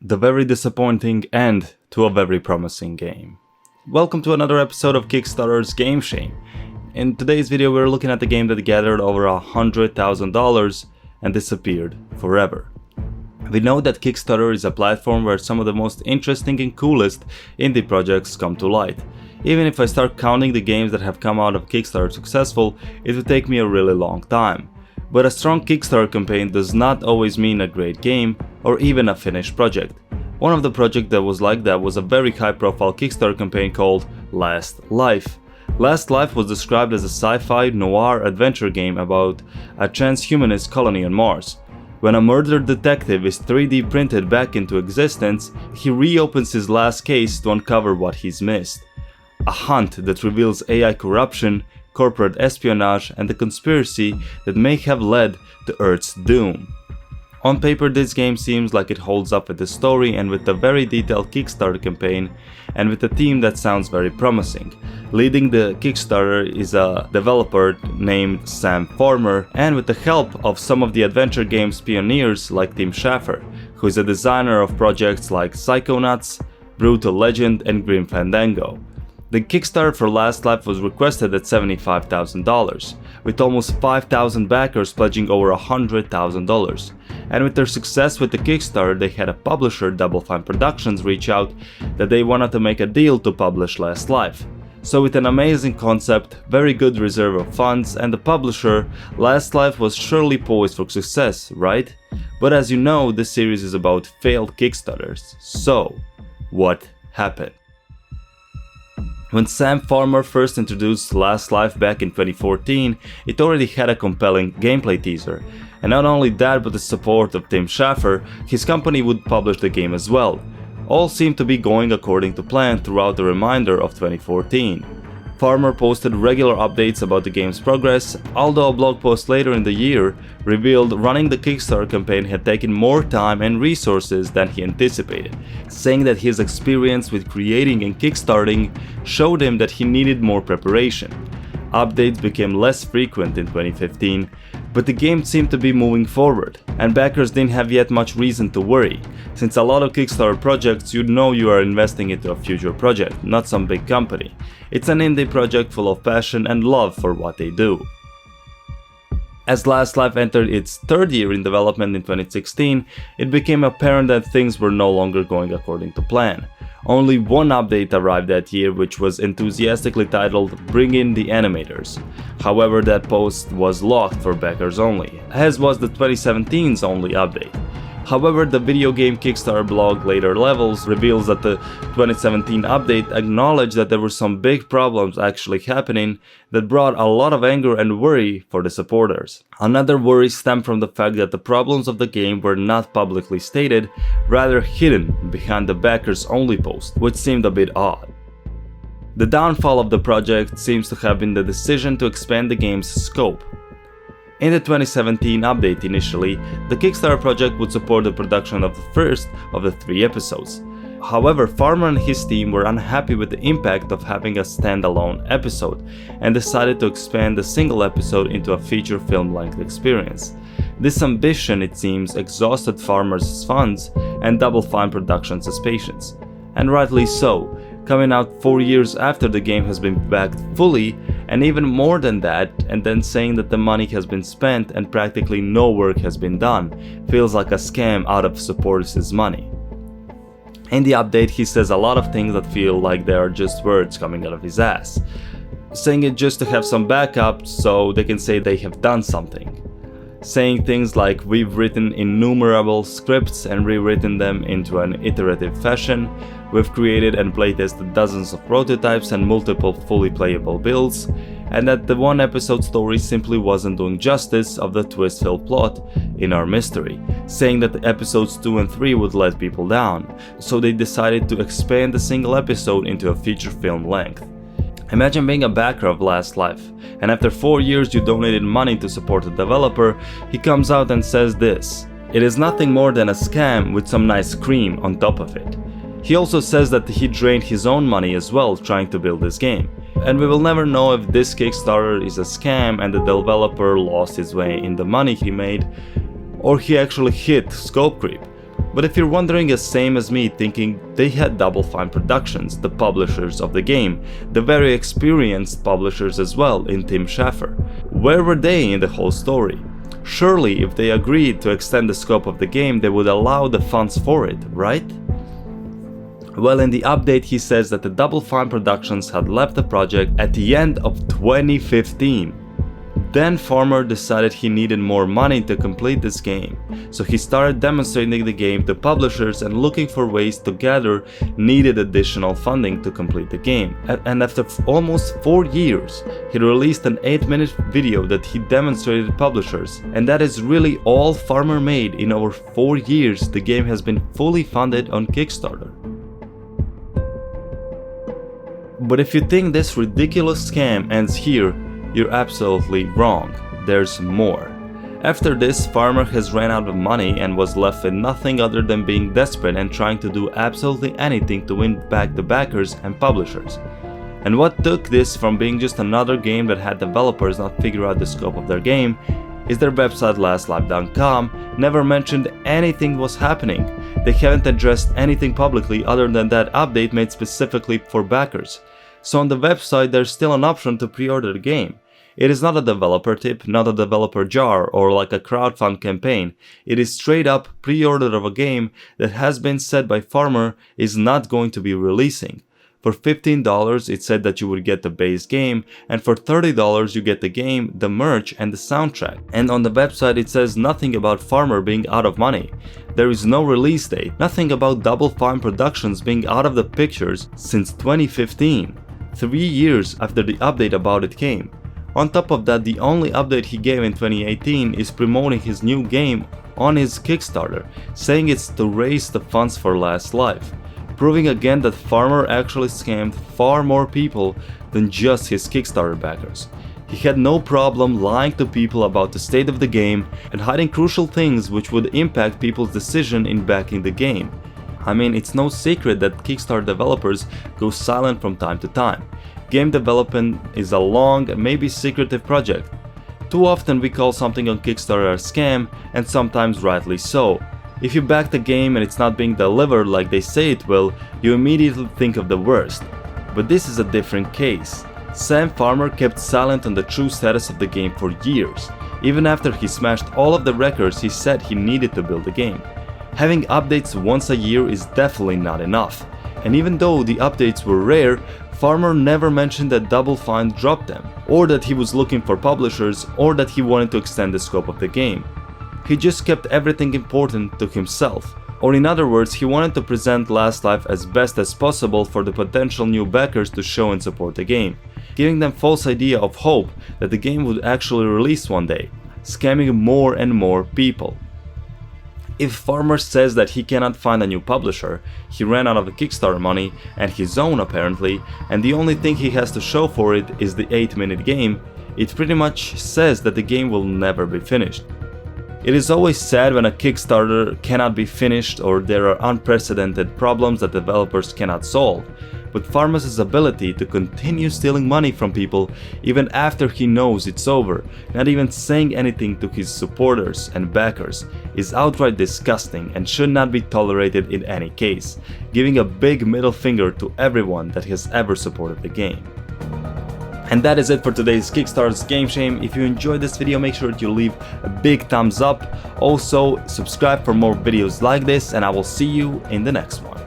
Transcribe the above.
the very disappointing end to a very promising game. Welcome to another episode of Kickstarter's Game Shame. In today's video we're looking at the game that gathered over $100,000 and disappeared forever. We know that Kickstarter is a platform where some of the most interesting and coolest indie projects come to light. Even if I start counting the games that have come out of Kickstarter successful, it would take me a really long time. But a strong Kickstarter campaign does not always mean a great game or even a finished project. One of the projects that was like that was a very high-profile Kickstarter campaign called Last Life. Last Life was described as a sci-fi noir adventure game about a transhumanist colony on Mars. When a murdered detective is 3D printed back into existence, he reopens his last case to uncover what he's missed. A hunt that reveals AI corruption, corporate espionage, and the conspiracy that may have led to Earth's doom. On paper, this game seems like it holds up with the story and with the very detailed Kickstarter campaign, and with a team that sounds very promising. Leading the Kickstarter is a developer named Sam Farmer, and with the help of some of the adventure game's pioneers like Tim Schafer, who is a designer of projects like Psychonauts, Brutal Legend, and Grim Fandango. The Kickstarter for Last Life was requested at $75,000, with almost 5,000 backers pledging over $100,000. And with their success with the Kickstarter, they had a publisher, Double Fine Productions, reach out that they wanted to make a deal to publish Last Life. So with an amazing concept, very good reserve of funds, and the publisher, Last Life was surely poised for success, right? But as you know, this series is about failed Kickstarters. So, what happened? When Sam Farmer first introduced Last Life back in 2014, it already had a compelling gameplay teaser. And not only that, but the support of Tim Schafer, his company would publish the game as well. All seemed to be going according to plan throughout the remainder of 2014. Farmer posted regular updates about the game's progress, although a blog post later in the year revealed running the Kickstarter campaign had taken more time and resources than he anticipated, saying that his experience with creating and kickstarting showed him that he needed more preparation. Updates became less frequent in 2015, but the game seemed to be moving forward, and backers didn't have yet much reason to worry, since a lot of Kickstarter projects you know you are investing into a future project, not some big company. It's an indie project full of passion and love for what they do. As Last Life entered its third year in development in 2016, it became apparent that things were no longer going according to plan. Only one update arrived that year, which was enthusiastically titled "Bring in the Animators." However, that post was locked for backers only, as was the 2017's only update. However, the video game Kickstarter blog Later Levels reveals that the 2017 update acknowledged that there were some big problems actually happening that brought a lot of anger and worry for the supporters. Another worry stemmed from the fact that the problems of the game were not publicly stated, rather hidden behind the backers only post, which seemed a bit odd. The downfall of the project seems to have been the decision to expand the game's scope. In the 2017 update initially, the Kickstarter project would support the production of the first of the 3 episodes. However, Farmer and his team were unhappy with the impact of having a standalone episode, and decided to expand the single episode into a feature film-length experience. This ambition, it seems, exhausted Farmer's funds and Double Fine Productions' patience. And rightly so, coming out 4 years after the game has been backed fully, and even more than that, and then saying that the money has been spent and practically no work has been done, feels like a scam out of supporters' money. In the update, he says a lot of things that feel like they are just words coming out of his ass, saying it just to have some backup so they can say they have done something. Saying things like, "We've written innumerable scripts and rewritten them into an iterative fashion. We've created and playtested dozens of prototypes and multiple fully playable builds," and that the one episode story simply wasn't doing justice of the twist-filled plot in our mystery, saying that the episodes 2 and 3 would let people down, so they decided to expand the single episode into a feature film length. Imagine being a backer of Last Life, and after 4 years you donated money to support the developer, he comes out and says this: "It is nothing more than a scam with some nice cream on top of it." He also says that he drained his own money as well trying to build this game. And we will never know if this Kickstarter is a scam and the developer lost his way in the money he made, or he actually hit scope creep. But if you're wondering the same as me, thinking they had Double Fine Productions, the publishers of the game, the very experienced publishers as well in Tim Schafer, where were they in the whole story? Surely if they agreed to extend the scope of the game, they would allow the funds for it, right? Well, in the update he says that the Double Fine Productions had left the project at the end of 2015. Then Farmer decided he needed more money to complete this game, so he started demonstrating the game to publishers and looking for ways to gather needed additional funding to complete the game. And after almost 4 years, he released an 8-minute video that he demonstrated to publishers, and that is really all Farmer made in over 4 years. The game has been fully funded on Kickstarter. But if you think this ridiculous scam ends here, you're absolutely wrong. There's more. After this, Farmer has ran out of money and was left with nothing other than being desperate and trying to do absolutely anything to win back the backers and publishers. And what took this from being just another game that had developers not figure out the scope of their game is their website lastlife.com never mentioned anything was happening. They haven't addressed anything publicly other than that update made specifically for backers. So on the website there's still an option to pre-order the game. It is not a developer tip, not a developer jar or like a crowdfund campaign. It is straight up pre-order of a game that has been said by Farmer is not going to be releasing. For $15 it said that you would get the base game, and for $30 you get the game, the merch and the soundtrack. And on the website it says nothing about Farmer being out of money. There is no release date, nothing about Double Fine Productions being out of the pictures since 2015, 3 years after the update about it came. On top of that, the only update he gave in 2018 is promoting his new game on his Kickstarter, saying it's to raise the funds for Last Life, proving again that Farmer actually scammed far more people than just his Kickstarter backers. He had no problem lying to people about the state of the game and hiding crucial things which would impact people's decision in backing the game. I mean, it's no secret that Kickstarter developers go silent from time to time. Game development is a long, maybe secretive project. Too often we call something on Kickstarter a scam, and sometimes rightly so. If you back the game and it's not being delivered like they say it will, you immediately think of the worst. But this is a different case. Sam Farmer kept silent on the true status of the game for years, even after he smashed all of the records he said he needed to build the game. Having updates once a year is definitely not enough, and even though the updates were rare, Farmer never mentioned that Double Fine dropped them, or that he was looking for publishers, or that he wanted to extend the scope of the game. He just kept everything important to himself, or in other words, he wanted to present Last Life as best as possible for the potential new backers to show and support the game, giving them false idea of hope that the game would actually release one day, scamming more and more people. If Farmer says that he cannot find a new publisher, he ran out of the Kickstarter money, and his own apparently, and the only thing he has to show for it is the 8-minute game, it pretty much says that the game will never be finished. It is always sad when a Kickstarter cannot be finished or there are unprecedented problems that developers cannot solve, but Farmer's ability to continue stealing money from people even after he knows it's over, not even saying anything to his supporters and backers, is outright disgusting and should not be tolerated in any case, giving a big middle finger to everyone that has ever supported the game. And that is it for today's Kickstarter's Game Shame. If you enjoyed this video, make sure that you leave a big thumbs up. Also, subscribe for more videos like this, and I will see you in the next one.